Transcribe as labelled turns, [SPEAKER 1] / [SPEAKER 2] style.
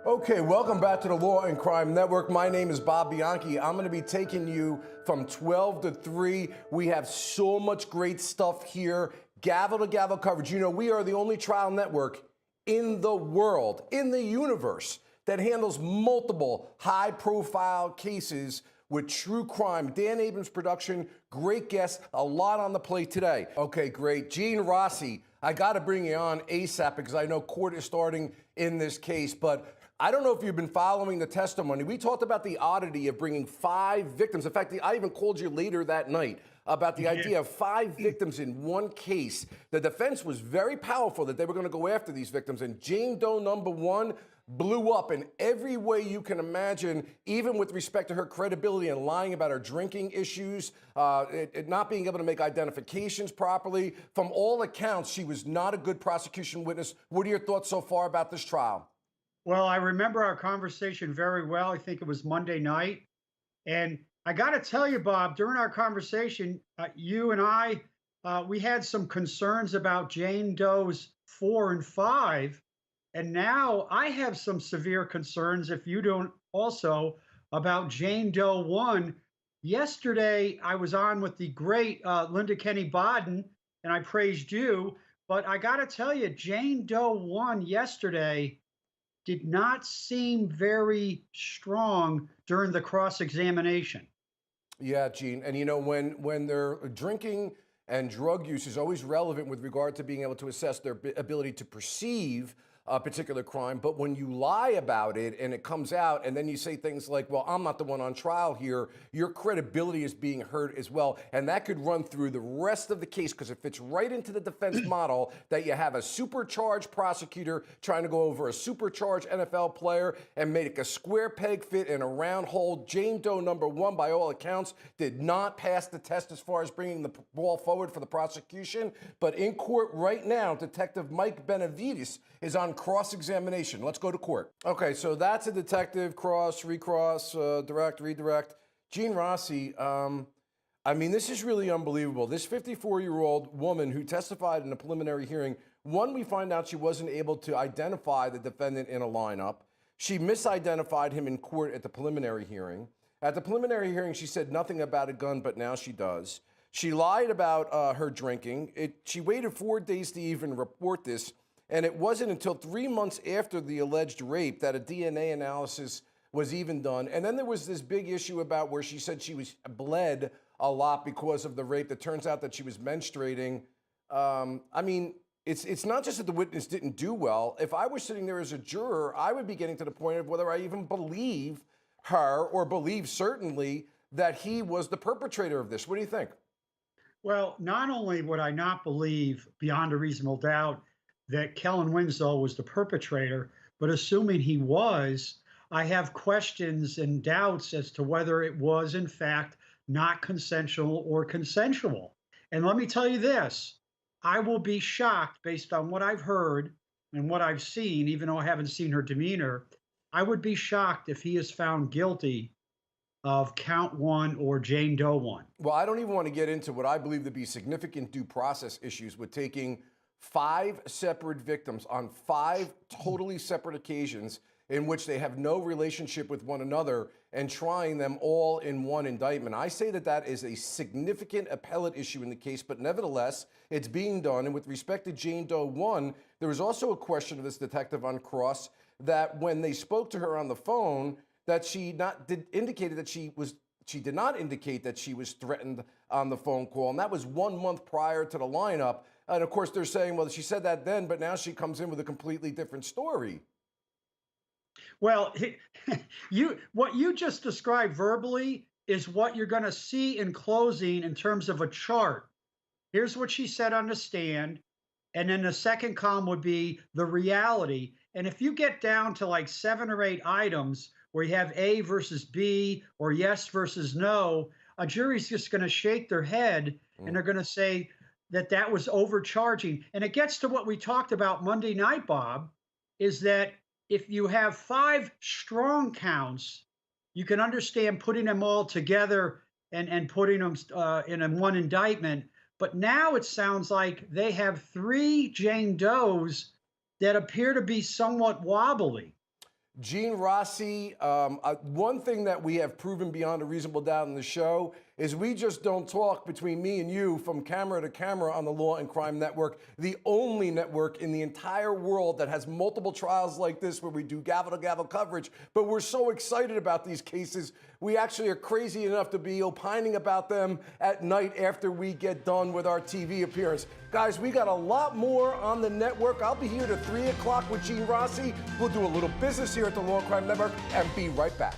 [SPEAKER 1] Okay, welcome back to the Law and Crime Network. My name is Bob Bianchi. I'm going to be taking you from 12 to 3. We have so much great stuff here. Gavel to gavel coverage. You know, we are the only trial network in the world, in the universe, that handles multiple high-profile cases with true crime. Dan Abrams' production, great guest, a lot on the plate today. Okay, great. Gene Rossi, I got to bring you on ASAP because I know court is starting in this case, but I don't know if you've been following the testimony. We talked about the oddity of bringing 5 victims. In fact, I even called you later that night about the idea of 5 victims in one case. The defense was very powerful that they were going to go after these victims, and Jane Doe number 1 blew up in every way you can imagine, even with respect to her credibility and lying about her drinking issues, not being able to make identifications properly. From all accounts, she was not a good prosecution witness. What are your thoughts so far about this trial?
[SPEAKER 2] Well, I remember our conversation very well. I think it was Monday night. And I got to tell you, Bob, during our conversation, you and I, we had some concerns about Jane Doe's 4 and 5. And now I have some severe concerns, if you don't also, about Jane Doe 1. Yesterday, I was on with the great Linda Kenny Bodden, and I praised you. But I got to tell you, Jane Doe 1 yesterday did not seem very strong during the cross-examination.
[SPEAKER 1] Yeah, Gene. And you know, when they're drinking and drug use is always relevant with regard to being able to assess their ability to perceive a particular crime. But when you lie about it and it comes out and then you say things like, well, I'm not the one on trial here, your credibility is being hurt as well. And that could run through the rest of the case because it fits right into the defense model that you have a supercharged prosecutor trying to go over a supercharged NFL player and make a square peg fit in a round hole. Jane Doe number 1, by all accounts, did not pass the test as far as bringing the ball forward for the prosecution. But in court right now, Detective Mike Benavides is on cross-examination. Let's go to court. Okay, so that's a detective, cross, recross, direct, redirect. Gene Rossi, I mean, this is really unbelievable. This 54-year-old woman who testified in a preliminary hearing, one, we find out she wasn't able to identify the defendant in a lineup. She misidentified him in court at the preliminary hearing. At the preliminary hearing, she said nothing about a gun, but now she does. She lied about her drinking. She waited 4 days to even report this. And it wasn't until 3 months after the alleged rape that a DNA analysis was even done. And then there was this big issue about where she said she was bled a lot because of the rape. It turns out that she was menstruating. I mean, it's not just that the witness didn't do well. If I was sitting there as a juror, I would be getting to the point of whether I even believe her or believe certainly that he was the perpetrator of this. What do you think?
[SPEAKER 2] Well, not only would I not believe beyond a reasonable doubt that Kellen Winslow was the perpetrator, but assuming he was, I have questions and doubts as to whether it was, in fact, not consensual or consensual. And let me tell you this, I will be shocked based on what I've heard and what I've seen, even though I haven't seen her demeanor. I would be shocked if he is found guilty of count 1 or Jane Doe 1.
[SPEAKER 1] Well, I don't even want to get into what I believe to be significant due process issues with taking 5 separate victims on 5 totally separate occasions in which they have no relationship with one another and trying them all in one indictment. I say that that is a significant appellate issue in the case, but nevertheless, it's being done. And with respect to Jane Doe 1, there was also a question of this detective on cross that when they spoke to her on the phone, that she indicated that she did not indicate that she was threatened on the phone call. And that was 1 month prior to the lineup. And of course, they're saying, well, she said that then, but now she comes in with a completely different story.
[SPEAKER 2] Well, what you just described verbally is what you're going to see in closing in terms of a chart. Here's what she said on the stand. And then the second column would be the reality. And if you get down to like 7 or 8 items where you have A versus B or yes versus no, a jury's just going to shake their head and they're going to say that that was overcharging. And it gets to what we talked about Monday night, Bob, is that if you have 5 strong counts, you can understand putting them all together and putting them in one indictment. But now it sounds like they have 3 Jane Does that appear to be somewhat wobbly.
[SPEAKER 1] Gene Rossi, one thing that we have proven beyond a reasonable doubt in the show is we just don't talk between me and you from camera to camera on the Law and Crime Network, the only network in the entire world that has multiple trials like this where we do gavel-to-gavel coverage. But we're so excited about these cases, we actually are crazy enough to be opining about them at night after we get done with our TV appearance. Guys, we got a lot more on the network. I'll be here to 3 o'clock with Gene Rossi. We'll do a little business here at the Law and Crime Network and be right back.